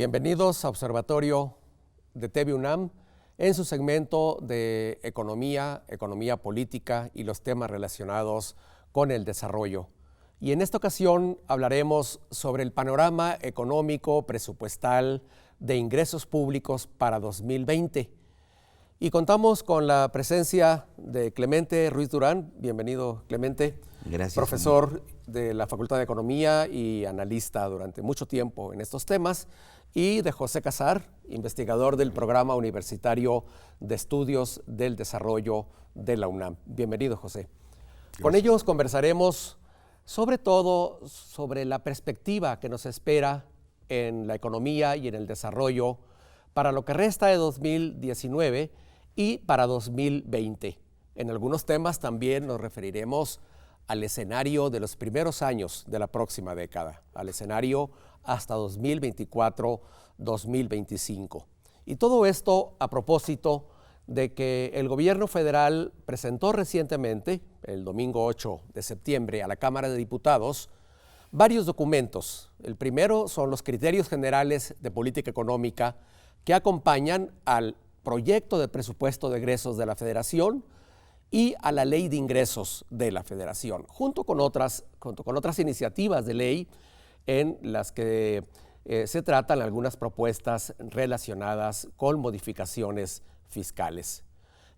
Bienvenidos a Observatorio de TV UNAM en su segmento de economía política y los temas relacionados con el desarrollo. Y en esta ocasión hablaremos sobre el panorama económico presupuestal de ingresos públicos para 2020. Y contamos con la presencia de Clemente Ruiz Durán. Bienvenido, Clemente. Gracias. Profesor de la Facultad de Economía y analista durante mucho tiempo en estos temas. Y de José Casar, investigador del Programa Universitario de Estudios del Desarrollo de la UNAM. Bienvenido, José. Gracias. Con ellos conversaremos sobre todo sobre la perspectiva que nos espera en la economía y en el desarrollo para lo que resta de 2019 y para 2020. En algunos temas también nos referiremos al escenario de los primeros años de la próxima década, al escenario hasta 2024-2025. Y todo esto a propósito de que el gobierno federal presentó recientemente, el domingo 8 de septiembre, a la Cámara de Diputados, varios documentos. El primero son los criterios generales de política económica que acompañan al proyecto de presupuesto de egresos de la Federación y a la Ley de Ingresos de la Federación, junto con otras iniciativas de ley en las que se tratan algunas propuestas relacionadas con modificaciones fiscales.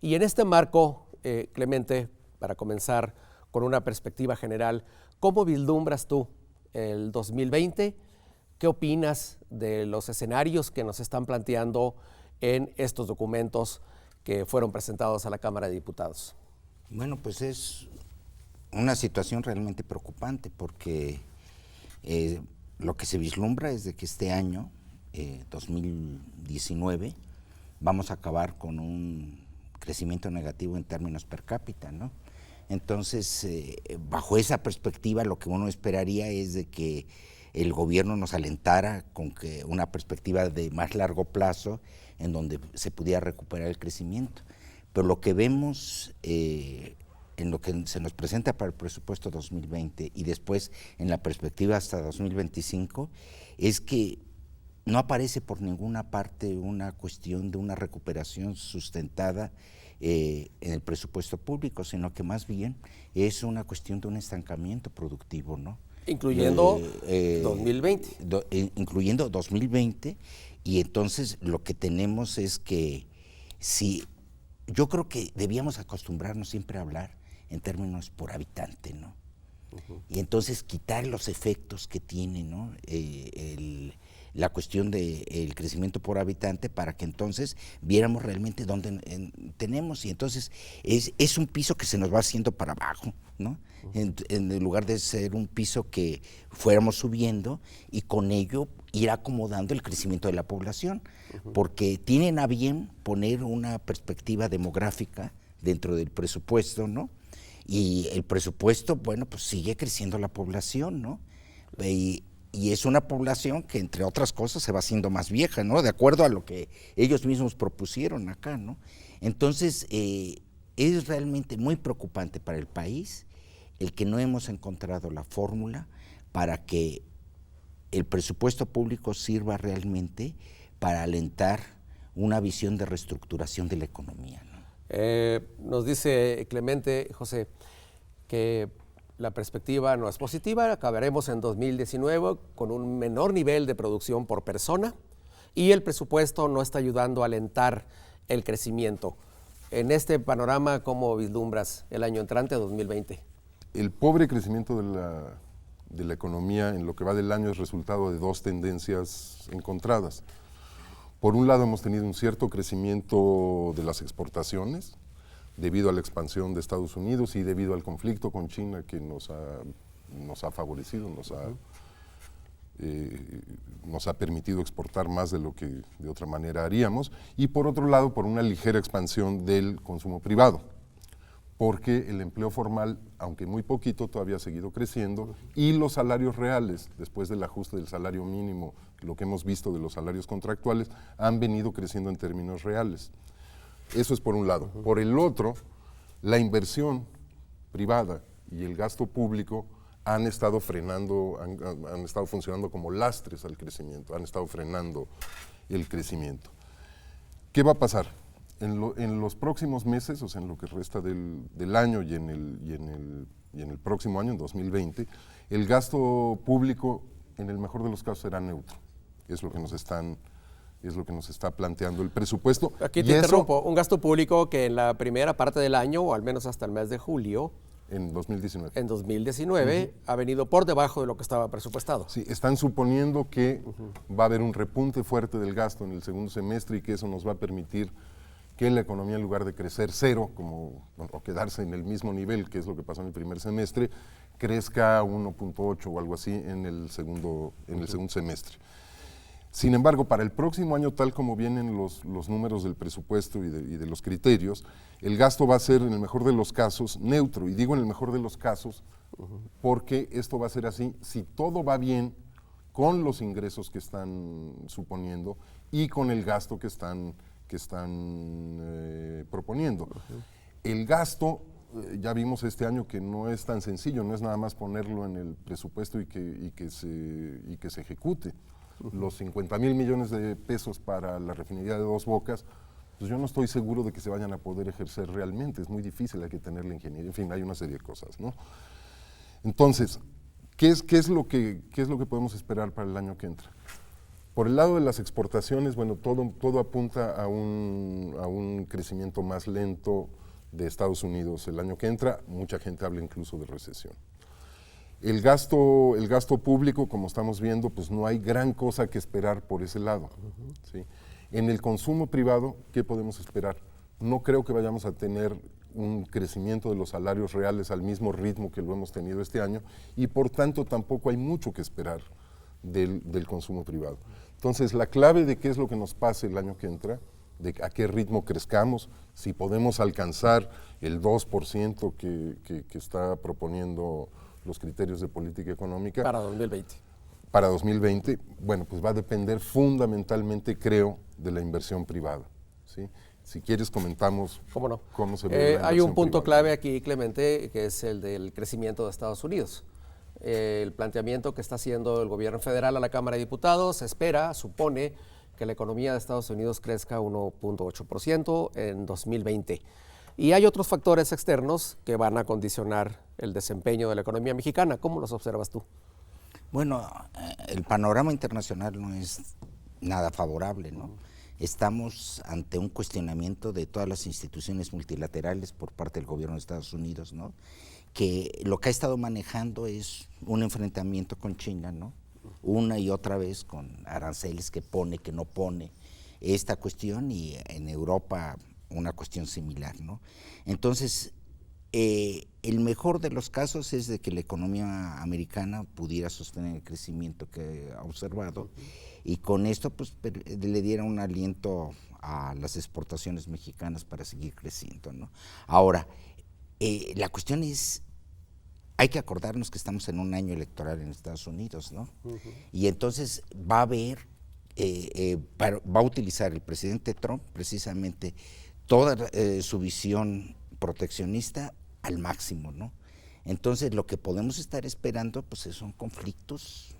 Y en este marco, Clemente, para comenzar con una perspectiva general, ¿cómo vislumbras tú el 2020? ¿Qué opinas de los escenarios que nos están planteando en estos documentos que fueron presentados a la Cámara de Diputados? Bueno, pues es una situación realmente preocupante porque lo que se vislumbra es de que este año, 2019, vamos a acabar con un crecimiento negativo en términos per cápita, ¿no? Entonces, bajo esa perspectiva, lo que uno esperaría es de que el gobierno nos alentara con que una perspectiva de más largo plazo en donde se pudiera recuperar el crecimiento. Pero lo que vemos en lo que se nos presenta para el presupuesto 2020 y después en la perspectiva hasta 2025 es que no aparece por ninguna parte una cuestión de una recuperación sustentada en el presupuesto público, sino que más bien es una cuestión de un estancamiento productivo, ¿no? Incluyendo 2020. Incluyendo 2020, y entonces lo que tenemos es que yo creo que debíamos acostumbrarnos siempre a hablar en términos por habitante, ¿no? Uh-huh. Y entonces quitar los efectos que tiene, ¿no? La cuestión del crecimiento por habitante para que entonces viéramos realmente dónde tenemos, y entonces es un piso que se nos va haciendo para abajo, ¿no? Uh-huh. En lugar de ser un piso que fuéramos subiendo y con ello ir acomodando el crecimiento de la población, uh-huh, porque tienen a bien poner una perspectiva demográfica dentro del presupuesto, ¿no? Y el presupuesto, bueno, pues sigue creciendo la población, ¿no? Y es una población que, entre otras cosas, se va haciendo más vieja, ¿no? De acuerdo a lo que ellos mismos propusieron acá, ¿no? Entonces, es realmente muy preocupante para el país el que no hemos encontrado la fórmula para que el presupuesto público sirva realmente para alentar una visión de reestructuración de la economía, ¿no? Nos dice Clemente, José, que la perspectiva no es positiva. Acabaremos en 2019 con un menor nivel de producción por persona y el presupuesto no está ayudando a alentar el crecimiento. En este panorama, ¿cómo vislumbras el año entrante, 2020? El pobre crecimiento de la economía en lo que va del año es resultado de dos tendencias encontradas. Por un lado, hemos tenido un cierto crecimiento de las exportaciones debido a la expansión de Estados Unidos y debido al conflicto con China que nos ha favorecido, nos ha permitido exportar más de lo que de otra manera haríamos. Y por otro lado, por una ligera expansión del consumo privado, porque el empleo formal, aunque muy poquito, todavía ha seguido creciendo, y los salarios reales, después del ajuste del salario mínimo, lo que hemos visto de los salarios contractuales, han venido creciendo en términos reales. Eso es por un lado. Por el otro, la inversión privada y el gasto público han estado frenando, han estado funcionando como lastres al crecimiento, han estado frenando el crecimiento. ¿Qué va a pasar? En los próximos meses, o sea, en lo que resta del año y en el próximo año, en 2020, el gasto público, en el mejor de los casos, será neutro. Es lo que nos está planteando el presupuesto. Aquí te interrumpo, un gasto público que en la primera parte del año, o al menos hasta el mes de julio, en 2019. En 2019 ha venido por debajo de lo que estaba presupuestado. Sí, están suponiendo que va a haber un repunte fuerte del gasto en el segundo semestre y que eso nos va a permitir que la economía, en lugar de crecer cero o quedarse en el mismo nivel, que es lo que pasó en el primer semestre, crezca 1.8 o algo así en el segundo semestre. Sin embargo, para el próximo año, tal como vienen los números del presupuesto y de los criterios, el gasto va a ser, en el mejor de los casos, neutro. Y digo en el mejor de los casos porque esto va a ser así si todo va bien con los ingresos que están suponiendo y con el gasto que están proponiendo. El gasto, ya vimos este año que no es tan sencillo, no es nada más ponerlo en el presupuesto y que se ejecute. Los 50,000 millones de pesos para la refinería de Dos Bocas, pues yo no estoy seguro de que se vayan a poder ejercer realmente, es muy difícil, hay que tener la ingeniería, en fin, hay una serie de cosas, ¿no? Entonces, ¿qué es lo que podemos esperar para el año que entra? Por el lado de las exportaciones, bueno, todo apunta a un crecimiento más lento de Estados Unidos el año que entra, mucha gente habla incluso de recesión. El gasto público, como estamos viendo, pues no hay gran cosa que esperar por ese lado. ¿Sí? En el consumo privado, ¿qué podemos esperar? No creo que vayamos a tener un crecimiento de los salarios reales al mismo ritmo que lo hemos tenido este año y por tanto tampoco hay mucho que esperar del consumo privado. Entonces, la clave de qué es lo que nos pase el año que entra, de a qué ritmo crezcamos, si podemos alcanzar el 2% que está proponiendo los criterios de política económica. Para 2020. Para 2020, bueno, pues va a depender fundamentalmente, creo, de la inversión privada. ¿Sí? Si quieres comentamos ¿Cómo no? Cómo se ve la inversión hay un punto privada. clave aquí, Clemente, que es el del crecimiento de Estados Unidos. El planteamiento que está haciendo el gobierno federal a la Cámara de Diputados supone que la economía de Estados Unidos crezca 1.8% en 2020. Y hay otros factores externos que van a condicionar el desempeño de la economía mexicana. ¿Cómo los observas tú? Bueno, el panorama internacional no es nada favorable, ¿no? Estamos ante un cuestionamiento de todas las instituciones multilaterales por parte del gobierno de Estados Unidos, ¿no? Que lo que ha estado manejando es un enfrentamiento con China, ¿no? Una y otra vez con aranceles que pone, que no pone, esta cuestión, y en Europa una cuestión similar, ¿no? Entonces, el mejor de los casos es de que la economía americana pudiera sostener el crecimiento que ha observado y con esto pues le diera un aliento a las exportaciones mexicanas para seguir creciendo, ¿no? Ahora, la cuestión es, hay que acordarnos que estamos en un año electoral en Estados Unidos, ¿no? Y entonces va a haber, va a utilizar el presidente Trump precisamente toda su visión proteccionista al máximo, ¿no? Entonces lo que podemos estar esperando pues son conflictos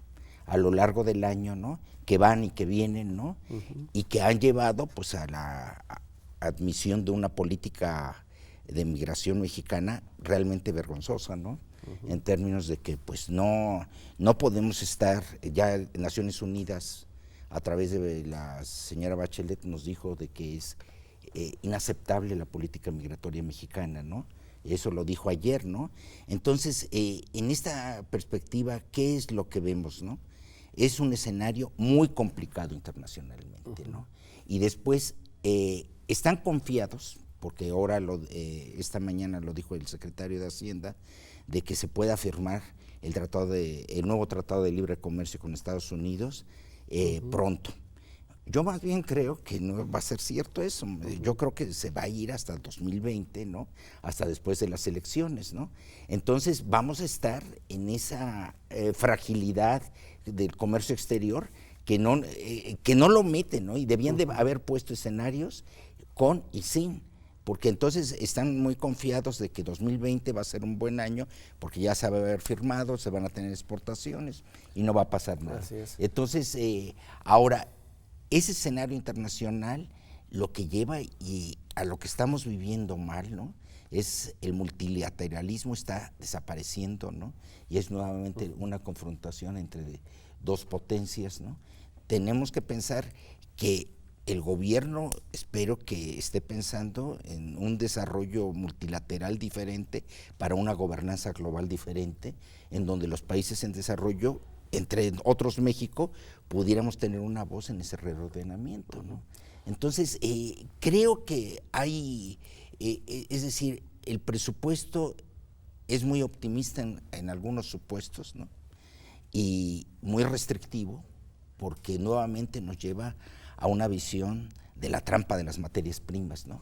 a lo largo del año, ¿no? Que van y que vienen, ¿no? Y que han llevado pues a la admisión de una política de migración mexicana realmente vergonzosa, ¿no? En términos de que pues no podemos estar, ya Naciones Unidas a través de la señora Bachelet nos dijo de que es inaceptable la política migratoria mexicana, ¿no? Eso lo dijo ayer, ¿no? Entonces, en esta perspectiva, ¿qué es lo que vemos, no? Es un escenario muy complicado internacionalmente, ¿no? Y después, están confiados, porque ahora, esta mañana lo dijo el secretario de Hacienda, de que se pueda firmar el nuevo Tratado de Libre Comercio con Estados Unidos pronto. Yo más bien creo que no va a ser cierto eso. Yo creo que se va a ir hasta el 2020, ¿no? Hasta después de las elecciones, ¿no? Entonces vamos a estar en esa fragilidad del comercio exterior que no lo meten, ¿no? Y debían de haber puesto escenarios con y sin porque entonces están muy confiados de que 2020 va a ser un buen año, porque ya se va a haber firmado, se van a tener exportaciones y no va a pasar nada. Así es. Entonces, ahora, ese escenario internacional lo que lleva y a lo que estamos viviendo mal, ¿no?, es el multilateralismo está desapareciendo, ¿no?, y es nuevamente una confrontación entre dos potencias, ¿no? Tenemos que pensar que el gobierno, espero que esté pensando en un desarrollo multilateral diferente para una gobernanza global diferente, en donde los países en desarrollo, entre otros México, pudiéramos tener una voz en ese reordenamiento, ¿no? Entonces, creo que hay, es decir, el presupuesto es muy optimista en algunos supuestos, ¿no?, y muy restrictivo, porque nuevamente nos lleva a una visión de la trampa de las materias primas, ¿no?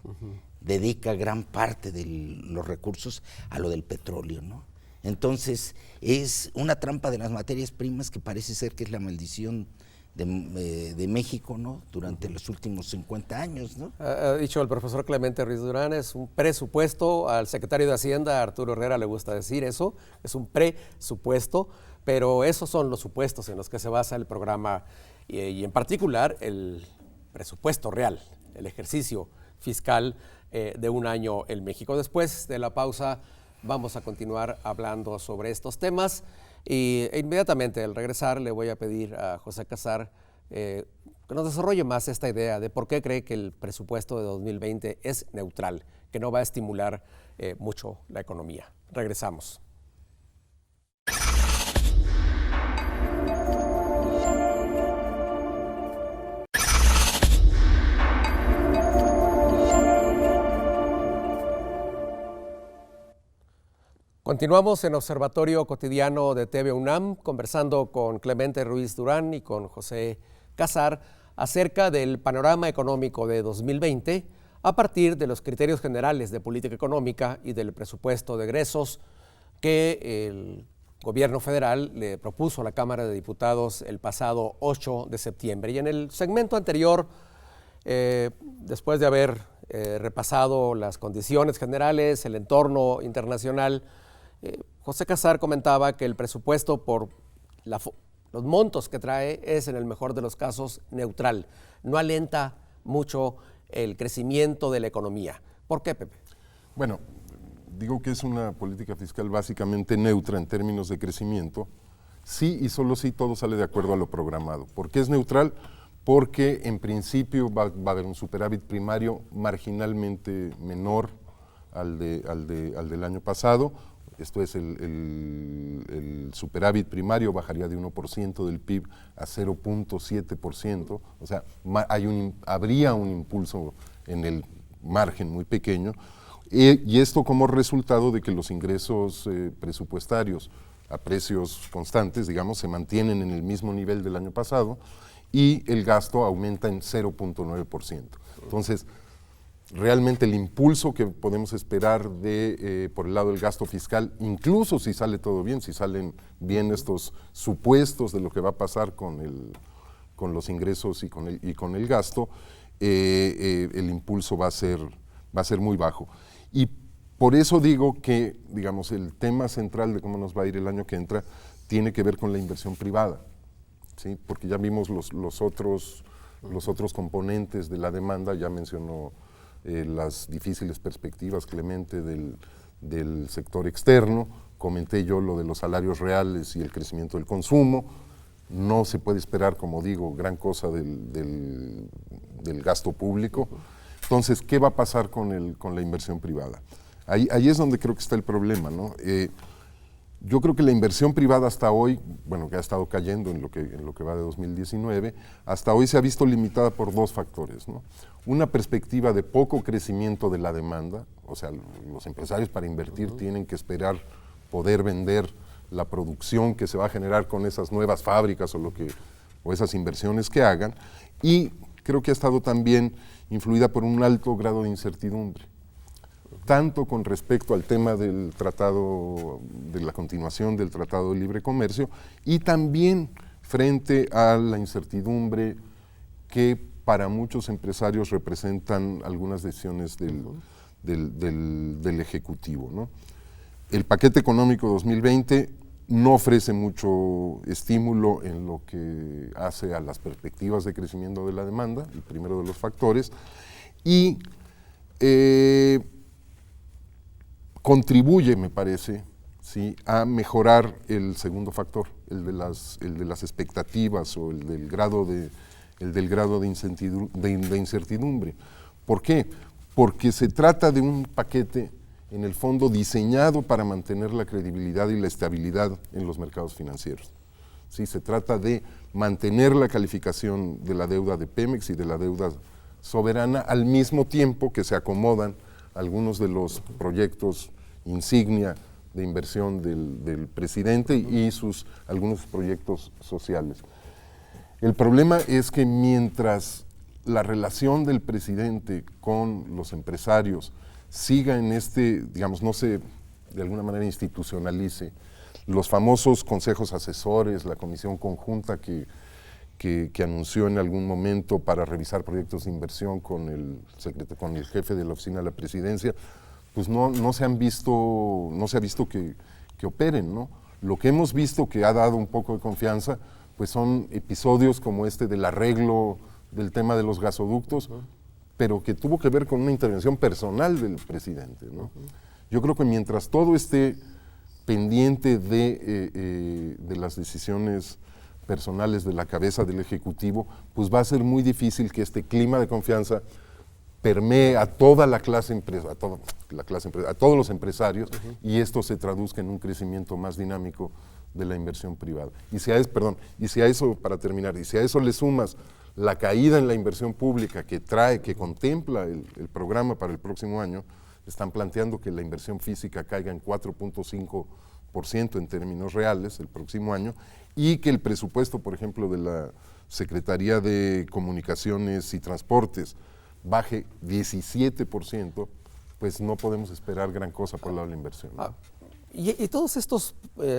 Dedica gran parte de los recursos a lo del petróleo, ¿no? Entonces, es una trampa de las materias primas que parece ser que es la maldición de México, ¿no?, durante los últimos 50 años, ¿no? Ha dicho el profesor Clemente Ruiz Durán, es un presupuesto. Al secretario de Hacienda, Arturo Herrera, le gusta decir eso, es un presupuesto, pero esos son los supuestos en los que se basa el programa y en particular el presupuesto real, el ejercicio fiscal de un año en México. Después de la pausa vamos a continuar hablando sobre estos temas e inmediatamente al regresar le voy a pedir a José Casar que nos desarrolle más esta idea de por qué cree que el presupuesto de 2020 es neutral, que no va a estimular mucho la economía. Regresamos. Continuamos en Observatorio Cotidiano de TV UNAM, conversando con Clemente Ruiz Durán y con José Casar acerca del panorama económico de 2020 a partir de los criterios generales de política económica y del presupuesto de egresos que el gobierno federal le propuso a la Cámara de Diputados el pasado 8 de septiembre. Y en el segmento anterior, después de haber repasado las condiciones generales, el entorno internacional, José Casar comentaba que el presupuesto por los montos que trae es en el mejor de los casos neutral, no alenta mucho el crecimiento de la economía. ¿Por qué, Pepe? Bueno, digo que es una política fiscal básicamente neutra en términos de crecimiento, sí y solo si todo sale de acuerdo a lo programado. ¿Por qué es neutral? Porque en principio va a haber un superávit primario marginalmente menor al del año pasado. Esto es, el superávit primario bajaría de 1% del PIB a 0.7%, o sea, habría un impulso en el margen muy pequeño, y esto como resultado de que los ingresos presupuestarios a precios constantes, digamos, se mantienen en el mismo nivel del año pasado, y el gasto aumenta en 0.9%. Entonces, realmente el impulso que podemos esperar por el lado del gasto fiscal, incluso si sale todo bien, si salen bien estos supuestos de lo que va a pasar con los ingresos y con el gasto, el impulso va a ser muy bajo. Y por eso digo que, digamos, el tema central de cómo nos va a ir el año que entra tiene que ver con la inversión privada, ¿sí? Porque ya vimos los otros componentes de la demanda, ya mencionó las difíciles perspectivas, Clemente, del sector externo, comenté yo lo de los salarios reales y el crecimiento del consumo. No se puede esperar, como digo, gran cosa del gasto público. Entonces, ¿qué va a pasar con la inversión privada? Ahí es donde creo que está el problema, ¿no? Yo creo que la inversión privada hasta hoy, bueno, que ha estado cayendo en lo que va de 2019, hasta hoy se ha visto limitada por dos factores, ¿no? Una perspectiva de poco crecimiento de la demanda, o sea, los empresarios para invertir tienen que esperar poder vender la producción que se va a generar con esas nuevas fábricas o esas inversiones que hagan, y creo que ha estado también influida por un alto grado de incertidumbre, tanto con respecto al tema del tratado, de la continuación del Tratado de Libre Comercio, y también frente a la incertidumbre que para muchos empresarios representan algunas decisiones del Ejecutivo, ¿no? El paquete económico 2020 no ofrece mucho estímulo en lo que hace a las perspectivas de crecimiento de la demanda, el primero de los factores, y contribuye, me parece, ¿sí?, a mejorar el segundo factor, el de las expectativas o el del grado de incertidumbre. ¿Por qué? Porque se trata de un paquete, en el fondo, diseñado para mantener la credibilidad y la estabilidad en los mercados financieros. ¿Sí? Se trata de mantener la calificación de la deuda de Pemex y de la deuda soberana, al mismo tiempo que se acomodan algunos de los proyectos insignia de inversión del presidente y algunos proyectos sociales. El problema es que mientras la relación del presidente con los empresarios siga en digamos, no se de alguna manera institucionalice, los famosos consejos asesores, la comisión conjunta que anunció en algún momento para revisar proyectos de inversión con el jefe de la oficina de la presidencia, pues no se ha visto que operen, ¿no? Lo que hemos visto que ha dado un poco de confianza, pues son episodios como del arreglo del tema de los gasoductos, pero que tuvo que ver con una intervención personal del presidente, ¿no? Yo creo que mientras todo esté pendiente de las decisiones personales de la cabeza del Ejecutivo, pues va a ser muy difícil que este clima de confianza permee a toda la clase empresarial, a todos los empresarios, y esto se traduzca en un crecimiento más dinámico de la inversión privada. Y si a eso, para terminar, y si a eso le sumas la caída en la inversión pública que contempla el programa para el próximo año, están planteando que la inversión física caiga en 4.5% en términos reales el próximo año, y que el presupuesto, por ejemplo, de la Secretaría de Comunicaciones y Transportes baje 17%, pues no podemos esperar gran cosa por el lado de la inversión, ¿no? Y todos estos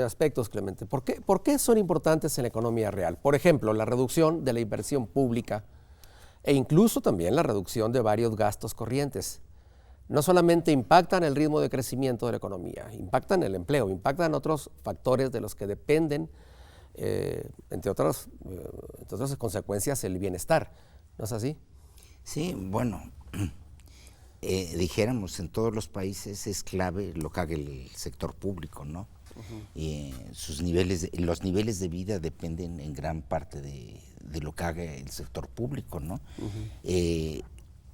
aspectos, Clemente, ¿por qué son importantes en la economía real? Por ejemplo, la reducción de la inversión pública e incluso también la reducción de varios gastos corrientes. No solamente impactan el ritmo de crecimiento de la economía, impactan el empleo, impactan otros factores de los que dependen, entre otras consecuencias, el bienestar. ¿No es así? Sí, bueno, dijéramos, en todos los países es clave lo que haga el sector público, ¿no? Los niveles de vida dependen en gran parte de lo que haga el sector público, ¿no?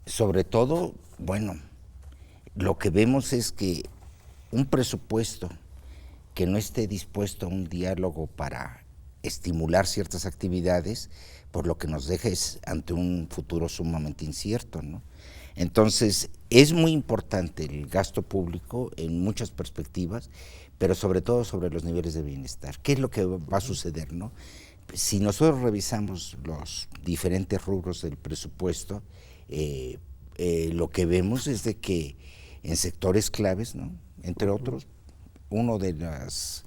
Sobre todo, bueno, lo que vemos es que un presupuesto que no esté dispuesto a un diálogo para estimular ciertas actividades, por lo que nos deja es ante un futuro sumamente incierto, ¿no? Entonces, es muy importante el gasto público en muchas perspectivas, pero sobre todo sobre los niveles de bienestar. ¿Qué es lo que va a suceder, no? Si nosotros revisamos los diferentes rubros del presupuesto, lo que vemos es de que en sectores claves, ¿no?, entre otros, uno de las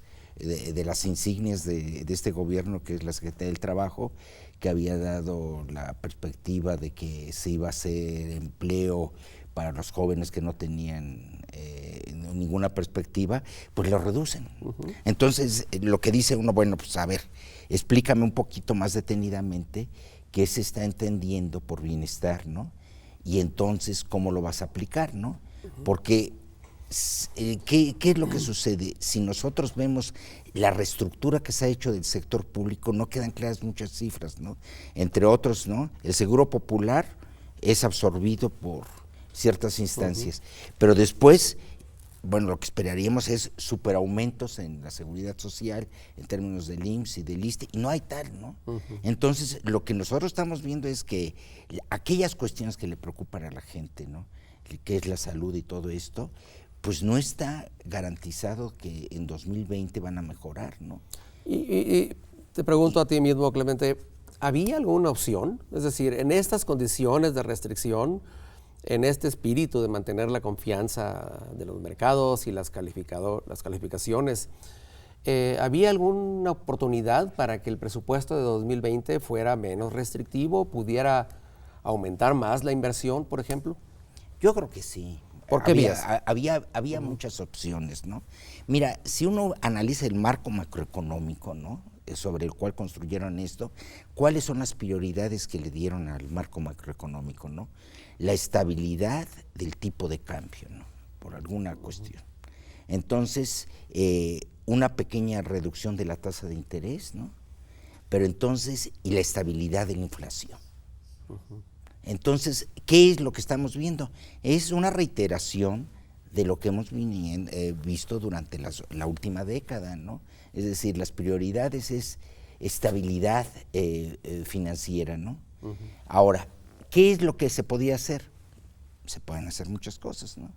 insignias de este gobierno, que es la Secretaría del Trabajo, que había dado la perspectiva de que se iba a hacer empleo para los jóvenes que no tenían ninguna perspectiva, pues lo reducen. Entonces, lo que dice uno, bueno, pues a ver, explícame un poquito más detenidamente qué se está entendiendo por bienestar, ¿no? Y entonces, ¿cómo lo vas a aplicar, no? Porque ¿qué es lo que sucede? Si nosotros vemos la reestructura que se ha hecho del sector público, no quedan claras muchas cifras, ¿no? Entre otros, ¿no?, el Seguro Popular es absorbido por ciertas instancias, pero después, bueno, lo que esperaríamos es superaumentos en la seguridad social, en términos del IMSS y del ISSSTE, y no hay tal, ¿no? Entonces, lo que nosotros estamos viendo es que aquellas cuestiones que le preocupan a la gente, ¿no?, que es la salud y todo esto, pues no está garantizado que en 2020 van a mejorar, ¿no? Y te pregunto a ti mismo, Clemente, ¿había alguna opción? Es decir, en estas condiciones de restricción, en este espíritu de mantener la confianza de los mercados y las calificaciones, ¿había alguna oportunidad para que el presupuesto de 2020 fuera menos restrictivo, pudiera aumentar más la inversión, por ejemplo? Yo creo que sí. ¿Por qué vías? Había muchas opciones, ¿no? Mira, si uno analiza el marco macroeconómico, ¿no?, sobre el cual construyeron esto, ¿cuáles son las prioridades que le dieron al marco macroeconómico, ¿no? La estabilidad del tipo de cambio, ¿no?, por alguna cuestión. Entonces, una pequeña reducción de la tasa de interés, ¿no? Pero entonces, y la estabilidad de la inflación. Entonces, ¿qué es lo que estamos viendo? Es una reiteración de lo que hemos visto durante la última década, ¿no? Es decir, las prioridades es estabilidad financiera, ¿no? Ahora, ¿qué es lo que se podía hacer? Se pueden hacer muchas cosas, ¿no?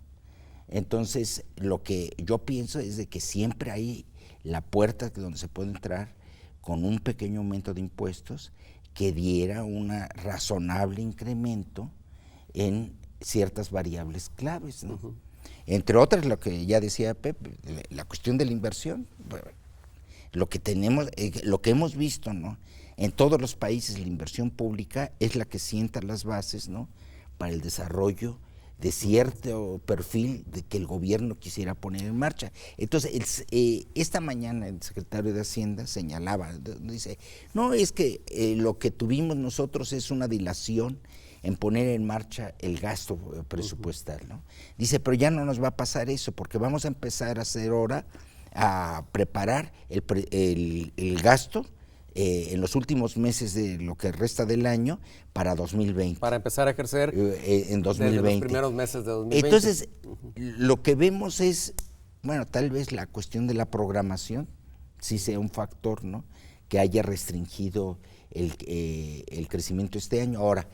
Entonces, lo que yo pienso es de que siempre hay la puerta donde se puede entrar con un pequeño aumento de impuestos que diera un razonable incremento en ciertas variables claves, ¿no? Entre otras, lo que ya decía Pepe, la cuestión de la inversión. Lo que tenemos, lo que hemos visto, ¿no?, en todos los países, la inversión pública es la que sienta las bases, ¿no?, para el desarrollo de cierto perfil de que el gobierno quisiera poner en marcha. Entonces, esta mañana el secretario de Hacienda señalaba, dice, no, es que lo que tuvimos nosotros es una dilación en poner en marcha el gasto presupuestal, ¿no? Dice, pero ya no nos va a pasar eso, porque vamos a empezar a hacer ahora, a preparar el gasto en los últimos meses de lo que resta del año para 2020. Para empezar a ejercer en 2020. desde los primeros meses de 2020. Entonces, lo que vemos es, bueno, tal vez la cuestión de la programación sí sea un factor, ¿no?, que haya restringido el crecimiento este año. Ahora,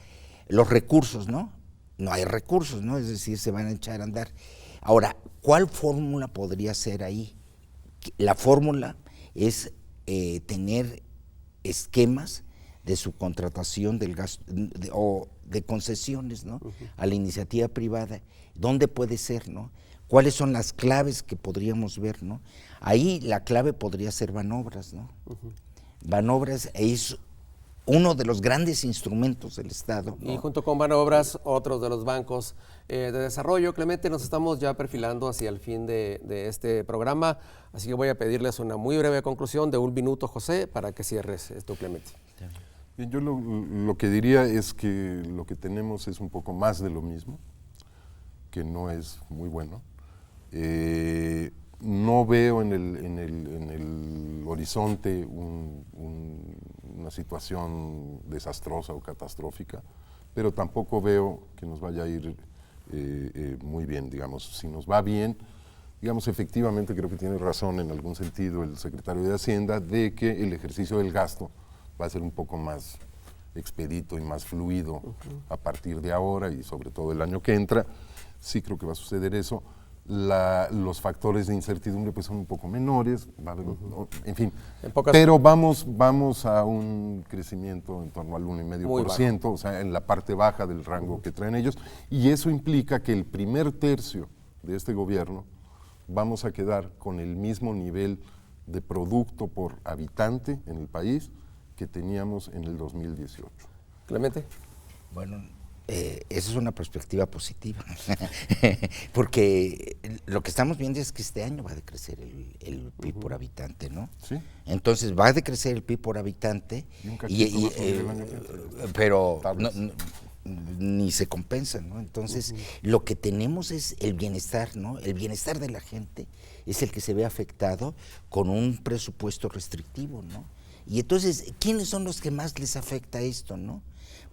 los recursos, ¿no? No hay recursos, ¿no? Es decir, se van a echar a andar. Ahora, ¿cuál fórmula podría ser ahí? La fórmula es tener esquemas de subcontratación del gasto o de concesiones, ¿no?, a la iniciativa privada. ¿Dónde puede ser, no? ¿Cuáles son las claves que podríamos ver, no? Ahí la clave podría ser Banobras, ¿no? Banobras es uno de los grandes instrumentos del Estado, ¿no? Y junto con Banobras, otros de los bancos de desarrollo. Clemente, nos estamos ya perfilando hacia el fin de este programa, así que voy a pedirles una muy breve conclusión de 1 minuto, José, para que cierres esto, Clemente. Bien, yo lo que diría es que lo que tenemos es un poco más de lo mismo, que no es muy bueno. No veo en el horizonte una situación desastrosa o catastrófica, pero tampoco veo que nos vaya a ir muy bien, digamos. Si nos va bien, digamos, efectivamente creo que tiene razón en algún sentido el secretario de Hacienda de que el ejercicio del gasto va a ser un poco más expedito y más fluido a partir de ahora y sobre todo el año que entra. Sí creo que va a suceder eso. Los factores de incertidumbre pues son un poco menores, en fin, pero vamos a un crecimiento en torno al 1,5%, o sea, en la parte baja del rango que traen ellos, y eso implica que el primer tercio de este gobierno vamos a quedar con el mismo nivel de producto por habitante en el país que teníamos en el 2018. Clemente. Bueno, esa es una perspectiva positiva, porque lo que estamos viendo es que este año va a decrecer el PIB por habitante, ¿no? Sí. Entonces va a decrecer el PIB por habitante, pero ni se compensa, ¿no? Entonces, lo que tenemos es el bienestar, ¿no? El bienestar de la gente es el que se ve afectado con un presupuesto restrictivo, ¿no? Y entonces, ¿quiénes son los que más les afecta esto, no?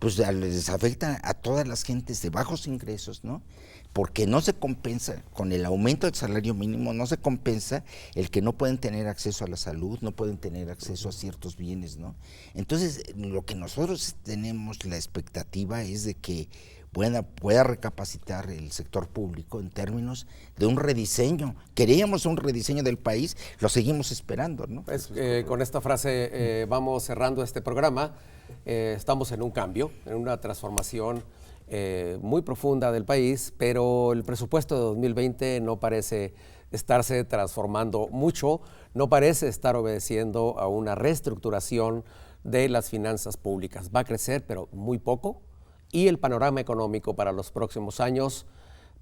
Pues les afecta a todas las gentes de bajos ingresos, ¿no? Porque no se compensa, con el aumento del salario mínimo, no se compensa el que no pueden tener acceso a la salud, no pueden tener acceso a ciertos bienes, ¿no? Entonces, lo que nosotros tenemos la expectativa es de que pueda recapacitar el sector público en términos de un rediseño. Queríamos un rediseño del país, lo seguimos esperando, ¿no? Pues, con esta frase vamos cerrando este programa. Estamos en un cambio, en una transformación muy profunda del país, pero el presupuesto de 2020 no parece estarse transformando mucho, no parece estar obedeciendo a una reestructuración de las finanzas públicas. Va a crecer, pero muy poco, y el panorama económico para los próximos años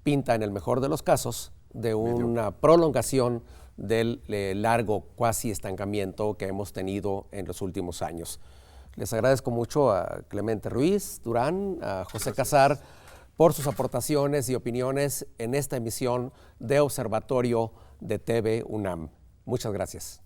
pinta en el mejor de los casos de una prolongación del largo cuasi estancamiento que hemos tenido en los últimos años. Les agradezco mucho a Clemente Ruiz Durán, a José Casar, por sus aportaciones y opiniones en esta emisión de Observatorio de TV UNAM. Muchas gracias.